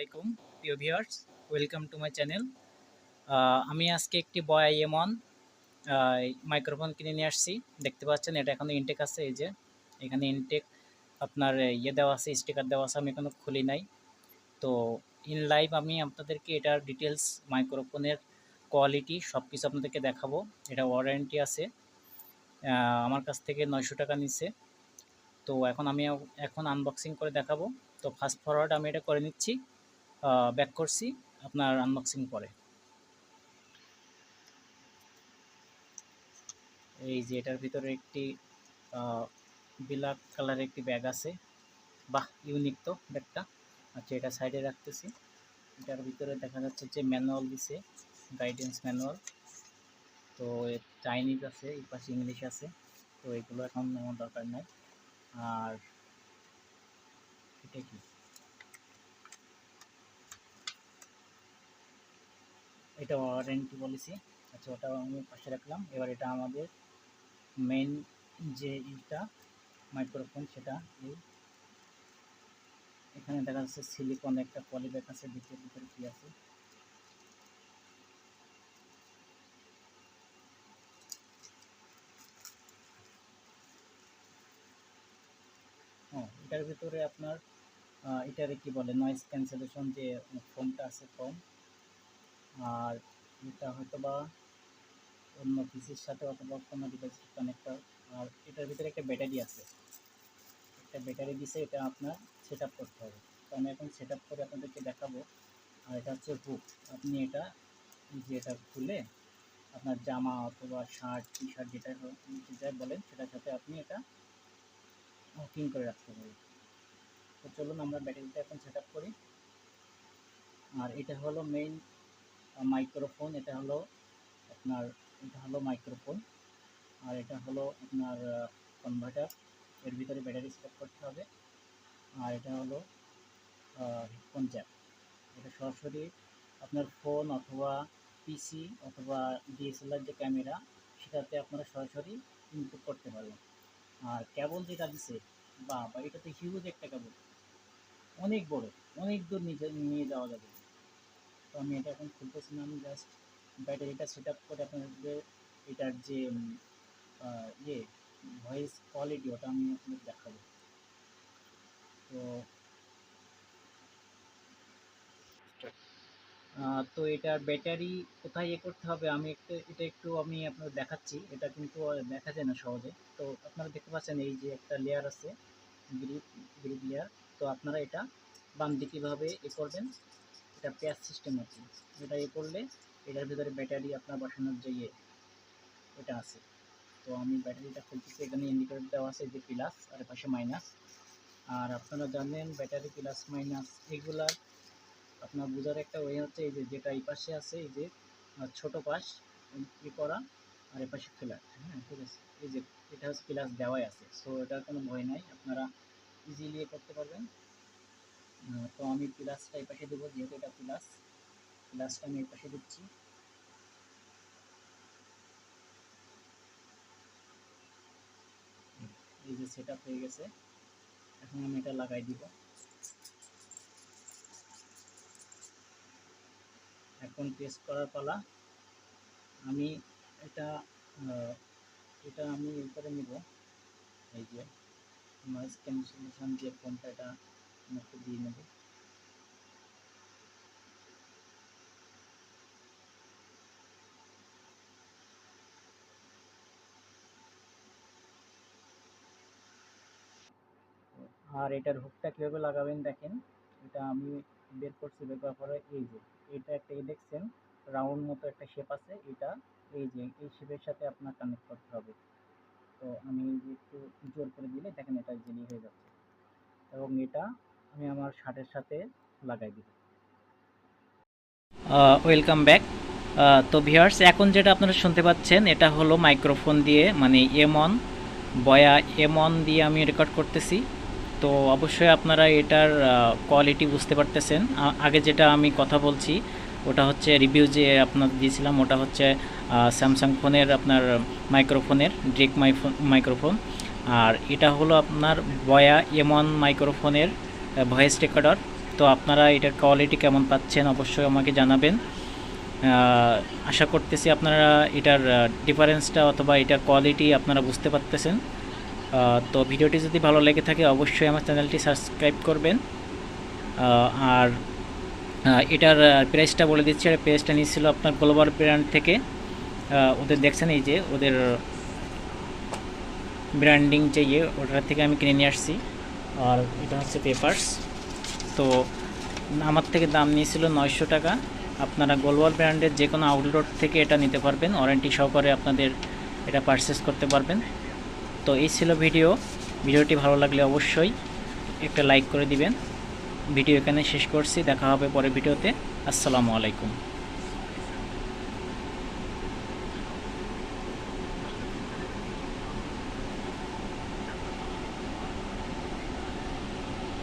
আলাইকুম প্রিয় viewers, welcome to my channel. আমি আজকে একটি বয়া এমন মাইক্রোফোন কিনে নিয়ে আসছি। দেখতে পাচ্ছেন এটা এখনো ইনটেক আছে। এই যে এখানে ইনটেক আপনার দেওয়া আছে, স্টিকার দেওয়া আছে। আমি এখনো খুলি নাই। তো ইন লাইভ আমি আপনাদেরকে এটার ডিটেলস, মাইক্রোফোনের কোয়ালিটি সব কিছু আপনাদেরকে দেখাবো। এটা ওয়ারেন্টি আছে। আমার কাছ থেকে 900 টাকা নিচ্ছে। তো এখন আনবক্সিং করে দেখাবো। তো ফাস্ট ফরওয়ার্ড আমি এটা করে নিচ্ছি, ব্যাক করছি আপনার আনবক্সিং পরে। এই যে এটার ভিতরে একটি ব্ল্যাক কালারের একটি ব্যাগ আছে। বাহ, ইউনিক তো ব্যাগটা। আচ্ছা, এটা সাইডে রাখতেছি। এটার ভিতরে দেখা যাচ্ছে যে ম্যানুয়াল দিছে, গাইডেন্স ম্যানুয়াল। তো চাইনিজ আছে, এই পাশে ইংলিশ আছে। তো এগুলো এখন আমার দরকার নাই। আর এটা কি, এটা ওয়ারেন্টি পলিসি। আচ্ছা, ওটা আমি পাশে রাখলাম। এবার এটা আমাদের মেইন যে এটা মাইক্রোফোন, সেটা এই এখানে দেখা যাচ্ছে সিলিকন একটা পলিব্যাগ আছে। ভিতরে কি আছে? এটার ভিতরে আপনার এটারে কি বলে, নয়েজ ক্যান্সেলেশন যে ফোনটা আছে, ফোন। আর এটা হয়তো বা অন্য পিসির সাথে অথবা কোনো ডিভাইসের কানেক্টর। আর এটার ভিতরে একটা ব্যাটারি আছে, একটা ব্যাটারি দিছে। এটা আপনার সেট আপ করতে হবে। তো আমি এখন সেট আপ করে আপনাদেরকে দেখাবো। আর এটা হচ্ছে হুক। আপনি এটা যেটা খুলে আপনার জামা অথবা শার্ট, টি শার্ট যেটা বলেন, সেটার সাথে আপনি এটা হুকিং করে রাখতে পারবেন। তো চলুন আমরা ব্যাটারিটা এখন সেট আপ করি। আর এটা হলো মেইন মাইক্রোফোন। এটা হলো মাইক্রোফোন। আর এটা হলো আপনার কনভার্টার। এর ভিতরে ব্যাটারি সেট করতে হবে। আর এটা হলো হেডফোন জ্যাক। এটা সরাসরি আপনার ফোন অথবা পিসি অথবা ডিএসএলআর যে ক্যামেরা, সেটাতে আপনারা সরাসরি ইনপুট করতে পারবেন। আর কেবল যেটা দিছে, বা এটা তো হিউজ একটা কেবল, অনেক বড়, অনেক দূর নিয়ে যাওয়া যাবে। তো আমি এটা এখন খুলতেছি না। আমি জাস্ট ব্যাটারিটা সেট আপ করে আপনাদের এটার যে ইয়ে ভয়েস কোয়ালিটি, ওটা আমি আপনাদের দেখাবো। তো তো এটার ব্যাটারি কোথায় করতে হবে, আমি আপনাদের দেখাচ্ছি। এটা কিন্তু দেখা যায় না সহজে। তো আপনারা দেখতে পাচ্ছেন এই যে একটা লেয়ার আছে, গ্রিপ গ্রিপ লেয়ার। তো আপনারা এটা বাম দিকে ভাবে করবেন। এটা প্যাচ সিস্টেম আছে। এটা করলে এটার ভিতরে ব্যাটারি আপনার বসানোর যে এটা আছে। তো আমি ব্যাটারিটা খুলতেছি। এখানে ইন্ডিকেটর দেওয়া আছে, যে প্লাস আর পাশে মাইনাস। আর আপনারা জানেন ব্যাটারি প্লাস মাইনাস এগুলার আপনার বোঝার একটা ওয়ে হচ্ছে এই যে যেটা এই পাশে আছে, এই যে ছোট পাশ করা, আর এই পাশে ফ্ল্যাট। হ্যাঁ, ঠিক আছে। এই যে এটা হচ্ছে প্লাস দেওয়াই আছে। সো এটার কোনো ভয় নাই, আপনারা ইজিলি করতে পারবেন। তো আমি প্লাসটা এই পাশে দেবো, যেহেতু এটা প্লাসটা আমি এই পাশে দিচ্ছি। এই যে সেট আপ হয়ে গেছে। এখন আমি এটা লাগাই দিব। এখন টেস্ট করার পালা। আমি এটা এটা আমি এই করে নিব। এই যে নয়েজ ক্যান্সেলেশন যে ফোনটা, এটা একটু দিয়ে নেব। আর এটার হুকটা কীভাবে লাগাবেন দেখেন। এটা আমি বের করছি। বের করার পরে এই যে এটা একটা দেখছেন রাউন্ড মতো একটা শেপ আছে। এটা এই যে এই শেপের সাথে আপনার কানেক্ট করতে হবে। তো আমি একটু জোর করে দিলে দেখেন এটা জেলি হয়ে যাচ্ছে। এবং এটা আমি আমার শার্টের সাথে লাগাই দিব। Welcome back. তো ভিউয়ার্স, এখন যেটা আপনারা শুনতে পাচ্ছেন, এটা হলো মাইক্রোফোন দিয়ে, মানে বয়া M1 দিয়ে আমি রেকর্ড করতেছি। তো অবশ্যই আপনারা এটার কোয়ালিটি বুঝতে পারতেছেন। আগে যেটা আমি কথা বলছি, ওটা হচ্ছে রিভিউ যে আপনার দিয়েছিলাম, ওটা হচ্ছে স্যামসাং ফোনের আপনার মাইক্রোফোনের ড্রেক মাইক্রোফোন। আর এটা হলো আপনার বয়া M1 মাইক্রোফোনের ভয়েস রেকর্ডার। তো আপনারা এটার কোয়ালিটি কেমন পাচ্ছেন অবশ্যই আমাকে জানাবেন। আশা করতেছি আপনারা এটার ডিফারেন্সটা অথবা এটার কোয়ালিটি আপনারা বুঝতে পারতেছেন। তো ভিডিওটি যদি ভালো লেগে থাকে অবশ্যই আমার চ্যানেলটি সাবস্ক্রাইব করবেন। আর এটার প্রাইসটা বলে দিচ্ছি। আর প্রাইসটা নিয়েছিল আপনার গ্লোবাল ব্র্যান্ড থেকে। ওদের দেখছেন এই যে ওদের ব্র্যান্ডিং যে ওটার থেকে আমি কিনে নিয়ে আসছি। আর এটা হচ্ছে পেপারস। তো আমার থেকে দাম নিয়েছিল 900 টাকা। আপনারা গ্লোবাল ব্র্যান্ডের যে কোনো আউটলেট থেকে এটা নিতে পারবেন, ওয়ারেন্টি সহকারে আপনাদের এটা পারচেস করতে পারবেন। তো এই ছিল ভিডিওটি ভালো লাগলে অবশ্যই একটা লাইক করে দিবেন। ভিডিও এখানে শেষ করছি, দেখা হবে পরের ভিডিওতে। আসসালামু আলাইকুম।